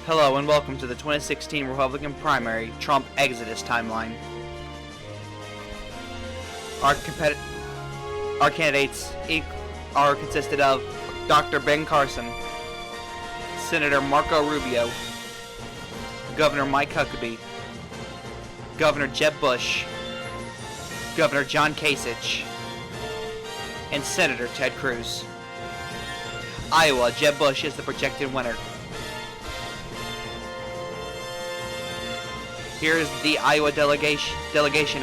Hello and welcome to the 2016 Republican primary Trump Exodus timeline. Our candidates are consisted of Dr. Ben Carson, Senator Marco Rubio, Governor Mike Huckabee, Governor Jeb Bush, Governor John Kasich, and Senator Ted Cruz. Iowa, Jeb Bush is the projected winner. Here is the Iowa delegate allocation.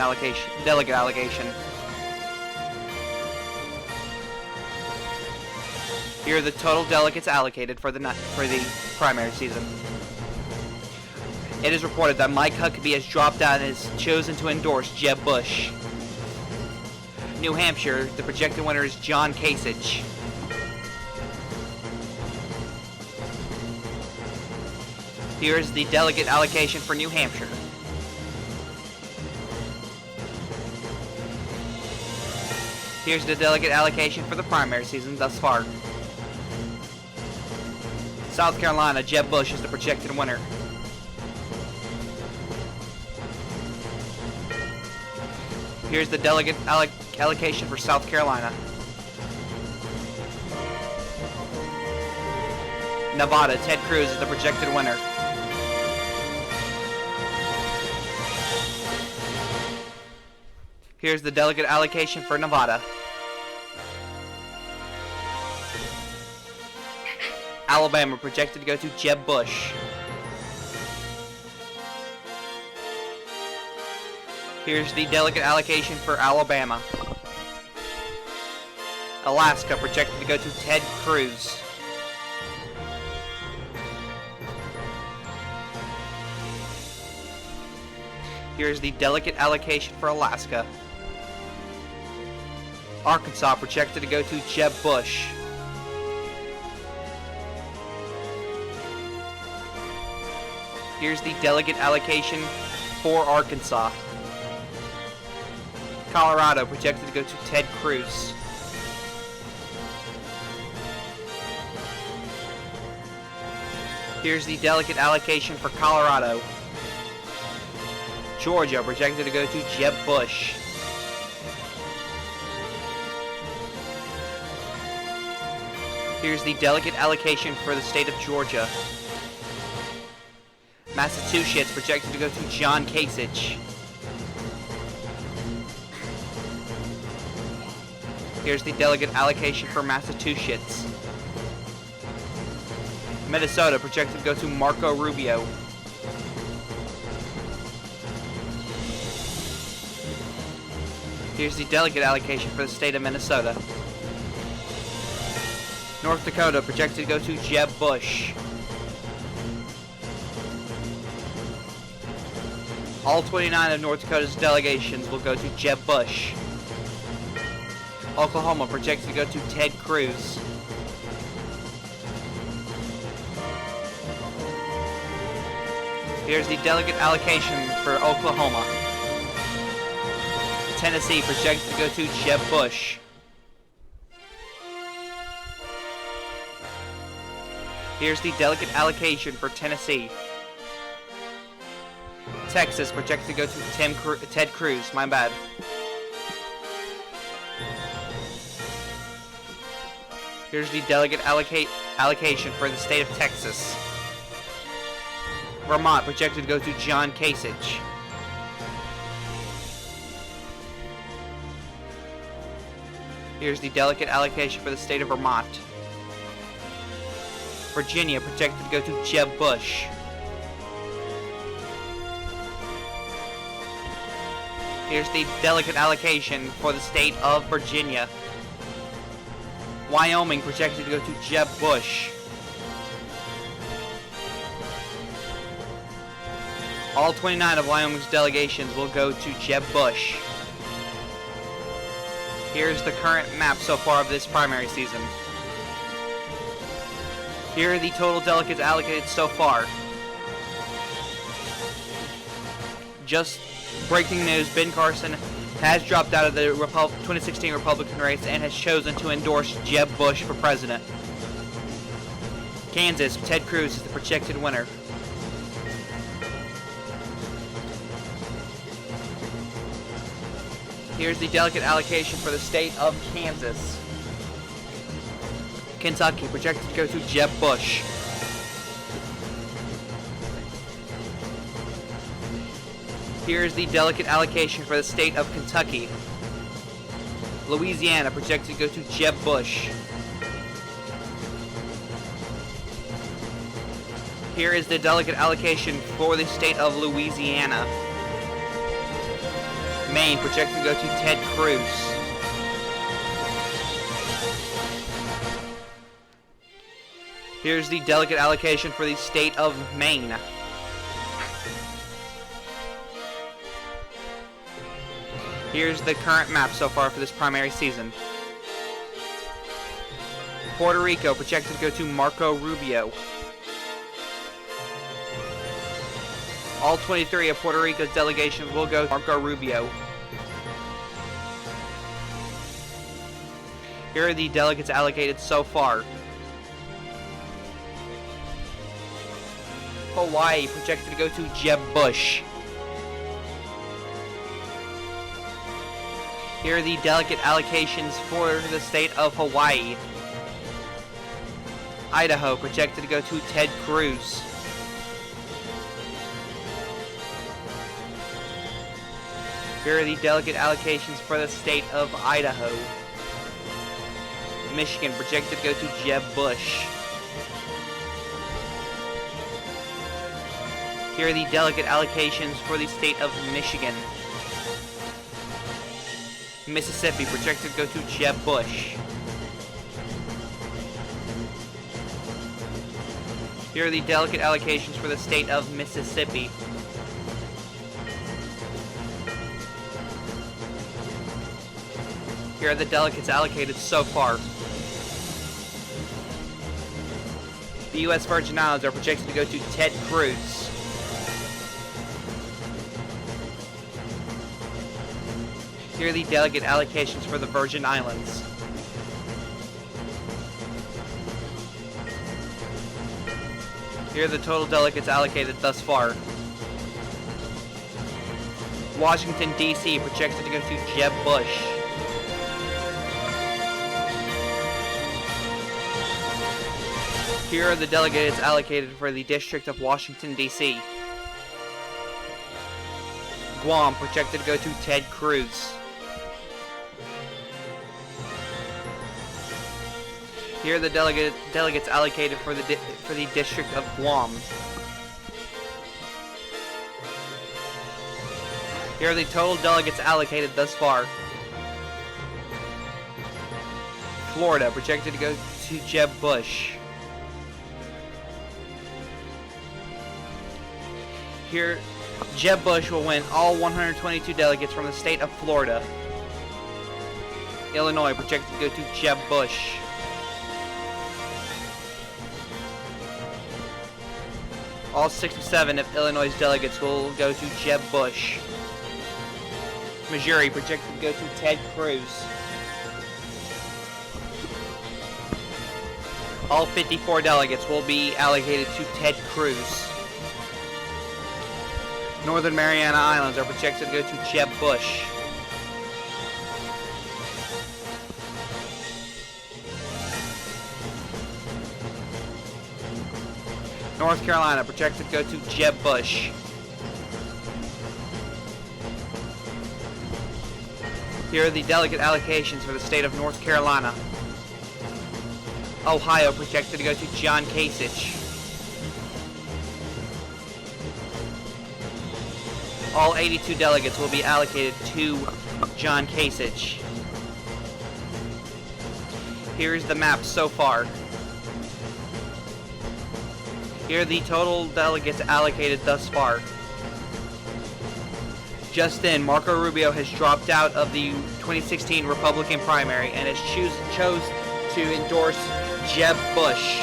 Here are the total delegates allocated for the primary season. It is reported that Mike Huckabee has dropped out and has chosen to endorse Jeb Bush. New Hampshire, the projected winner is John Kasich. Here is the delegate allocation for New Hampshire. Here's the delegate allocation for the primary season thus far. South Carolina, Jeb Bush is the projected winner. Here's the delegate allocation for South Carolina. Nevada, Ted Cruz is the projected winner. Here's the delegate allocation for Nevada. Alabama projected to go to Jeb Bush. Here's the delegate allocation for Alabama. Alaska projected to go to Ted Cruz. Here's the delegate allocation for Alaska. Arkansas projected to go to Jeb Bush. Here's the delegate allocation for Arkansas. Colorado projected to go to Ted Cruz. Here's the delegate allocation for Colorado. Georgia projected to go to Jeb Bush. Here's the delegate allocation for the state of Georgia. Massachusetts projected to go to John Kasich. Here's the delegate allocation for Massachusetts. Minnesota projected to go to Marco Rubio. Here's the delegate allocation for the state of Minnesota. North Dakota projected to go to Jeb Bush. All 29 of North Dakota's delegations will go to Jeb Bush. Oklahoma projected to go to Ted Cruz. Here's the delegate allocation for Oklahoma. Tennessee projected to go to Jeb Bush. Here's the delegate allocation for Tennessee. Texas projected to go to Ted Cruz. My bad. Here's the delegate allocation for the state of Texas. Vermont projected to go to John Kasich. Here's the delegate allocation for the state of Vermont. Virginia projected to go to Jeb Bush. Here's the delegate allocation for the state of Virginia. Wyoming projected to go to Jeb Bush. All 29 of Wyoming's delegations will go to Jeb Bush. Here's the current map so far of this primary season. Here are the total delegates allocated so far. Just breaking news, Ben Carson has dropped out of the 2016 Republican race and has chosen to endorse Jeb Bush for president. Kansas, Ted Cruz is the projected winner. Here's the delegate allocation for the state of Kansas. Kentucky, projected to go to Jeb Bush. Here's the delegate allocation for the state of Kentucky. Louisiana, projected to go to Jeb Bush. Here is the delegate allocation for the state of Louisiana. Maine, projected to go to Ted Cruz. Here's the delegate allocation for the state of Maine. Here's the current map so far for this primary season. Puerto Rico, projected to go to Marco Rubio. All 23 of Puerto Rico's delegations will go to Marco Rubio. Here are the delegates allocated so far. Hawaii, projected to go to Jeb Bush. Here are the delegate allocations for the state of Hawaii. Idaho, projected to go to Ted Cruz. Here are the delegate allocations for the state of Idaho. Michigan, projected to go to Jeb Bush. Here are the delegate allocations for the state of Michigan. Mississippi, projected to go to Jeb Bush. Here are the delegate allocations for the state of Mississippi. Here are the delegates allocated so far. The U.S. Virgin Islands are projected to go to Ted Cruz. Here are the delegate allocations for the Virgin Islands. Here are the total delegates allocated thus far. Washington, D.C. projected to go to Jeb Bush. Here are the delegates allocated for the District of Washington, D.C. Guam, projected to go to Ted Cruz. Here are the delegates allocated for the District of Guam. Here are the total delegates allocated thus far. Florida, projected to go to Jeb Bush. Here, Jeb Bush will win all 122 delegates from the state of Florida. Illinois, projected to go to Jeb Bush. All 67 of Illinois' delegates will go to Jeb Bush. Missouri, projected to go to Ted Cruz. All 54 delegates will be allocated to Ted Cruz. Northern Mariana Islands are projected to go to Jeb Bush. North Carolina projected to go to Jeb Bush. Here are the delegate allocations for the state of North Carolina. Ohio projected to go to John Kasich. All 82 delegates will be allocated to John Kasich. Here's the map so far. Here are the total delegates allocated thus far. Just then, Marco Rubio has dropped out of the 2016 Republican primary and has chose to endorse Jeb Bush.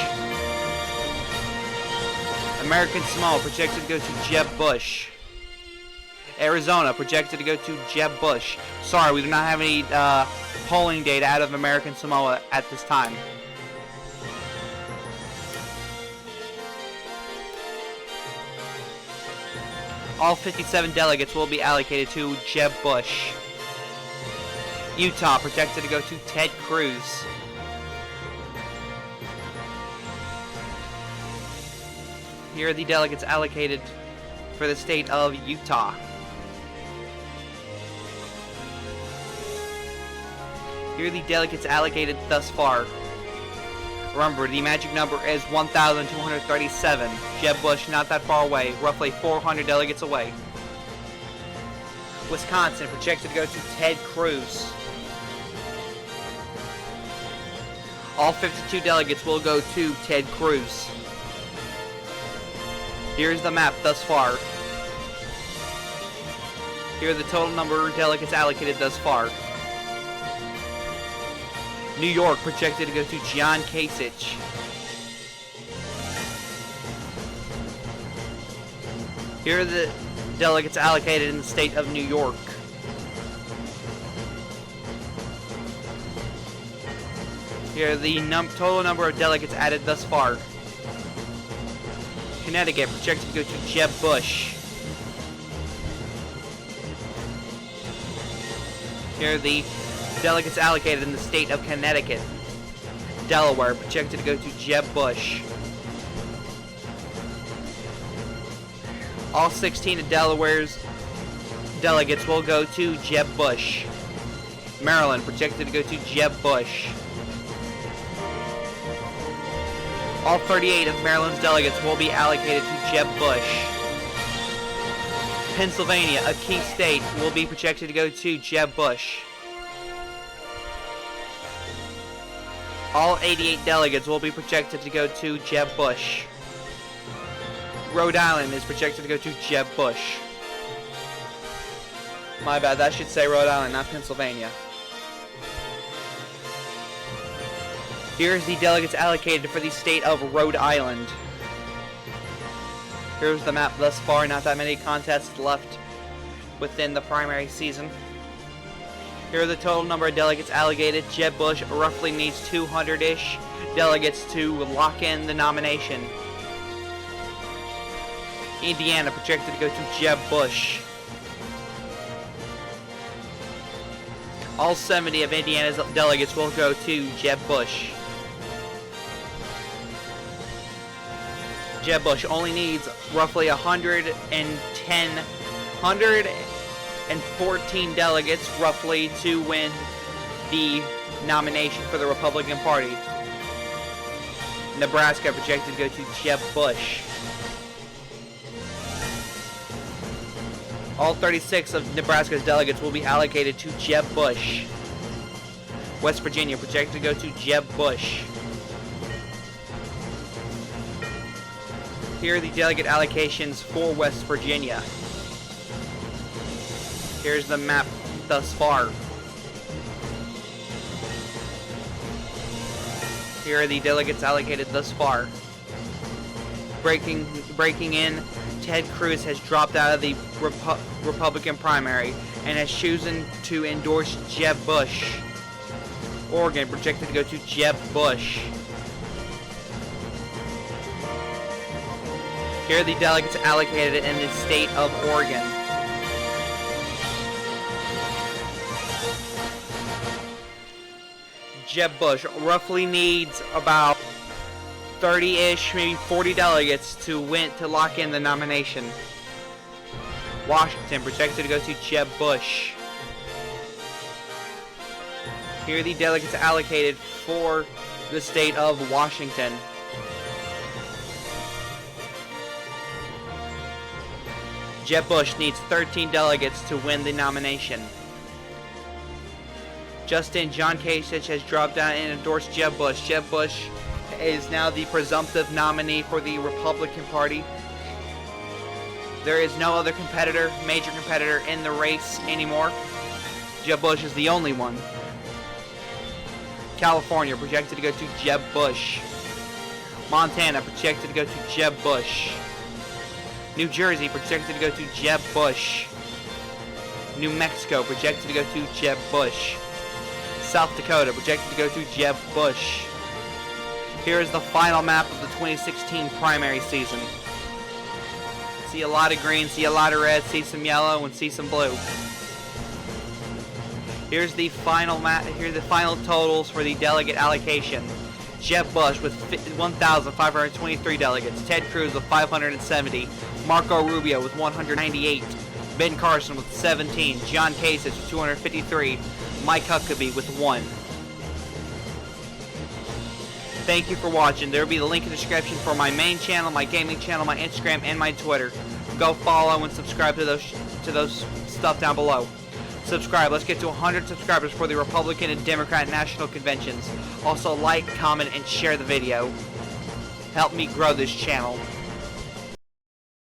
American Samoa projected to go to Jeb Bush. Arizona projected to go to Jeb Bush. Sorry, we do not have any polling data out of American Samoa at this time. All 57 delegates will be allocated to Jeb Bush. Utah projected to go to Ted Cruz. Here are the delegates allocated for the state of Utah. Here are the delegates allocated thus far. Remember, the magic number is 1,237. Jeb Bush not that far away, roughly 400 delegates away. Wisconsin projected to go to Ted Cruz. All 52 delegates will go to Ted Cruz. Here's the map thus far. Here are the total number of delegates allocated thus far. New York projected to go to John Kasich. Here are the delegates allocated in the state of New York. Here are the total number of delegates added thus far. Connecticut projected to go to Jeb Bush. Here are the delegates allocated in the state of Connecticut. Delaware projected to go to Jeb Bush. All 16 of Delaware's delegates will go to Jeb Bush. Maryland projected to go to Jeb Bush. All 38 of Maryland's delegates will be allocated to Jeb Bush. Pennsylvania, a key state, will be projected to go to Jeb Bush. All 88 delegates will be projected to go to Jeb Bush. Rhode Island is projected to go to Jeb Bush. My bad, that should say Rhode Island, not Pennsylvania. Here's the delegates allocated for the state of Rhode Island. Here's the map thus far, not that many contests left within the primary season. Here are the total number of delegates allocated. Jeb Bush roughly needs 200-ish delegates to lock in the nomination. Indiana projected to go to Jeb Bush. All 70 of Indiana's delegates will go to Jeb Bush. Jeb Bush only needs roughly 114 delegates roughly to win the nomination for the Republican Party. Nebraska projected to go to Jeb Bush. All 36 of Nebraska's delegates will be allocated to Jeb Bush. West Virginia projected to go to Jeb Bush. Here are the delegate allocations for West Virginia. Here's the map thus far. Here are the delegates allocated thus far. Breaking in, Ted Cruz has dropped out of the Republican primary and has chosen to endorse Jeb Bush. Oregon projected to go to Jeb Bush. Here are the delegates allocated in the state of Oregon. Jeb Bush roughly needs about 30-ish, maybe 40 delegates to lock in the nomination. Washington projected to go to Jeb Bush. Here are the delegates allocated for the state of Washington. Jeb Bush needs 13 delegates to win the nomination. John Kasich has dropped out and endorsed Jeb Bush. Jeb Bush is now the presumptive nominee for the Republican Party. There is no other major competitor in the race anymore. Jeb Bush is the only one. California projected to go to Jeb Bush. Montana projected to go to Jeb Bush. New Jersey projected to go to Jeb Bush. New Mexico projected to go to Jeb Bush. South Dakota projected to go to Jeb Bush. Here is the final map of the 2016 primary season. See a lot of green, see a lot of red, see some yellow, and see some blue. Here's the final totals for the delegate allocation. Jeb Bush with 1,523 delegates. Ted Cruz with 570. Marco Rubio with 198. Ben Carson with 17. John Kasich with 253. Mike Huckabee with 1. Thank you for watching. There will be the link in the description for my main channel, my gaming channel, my Instagram, and my Twitter. Go follow and subscribe to those stuff down below. Subscribe. Let's get to 100 subscribers for the Republican and Democrat national conventions. Also like, comment, and share the video. Help me grow this channel.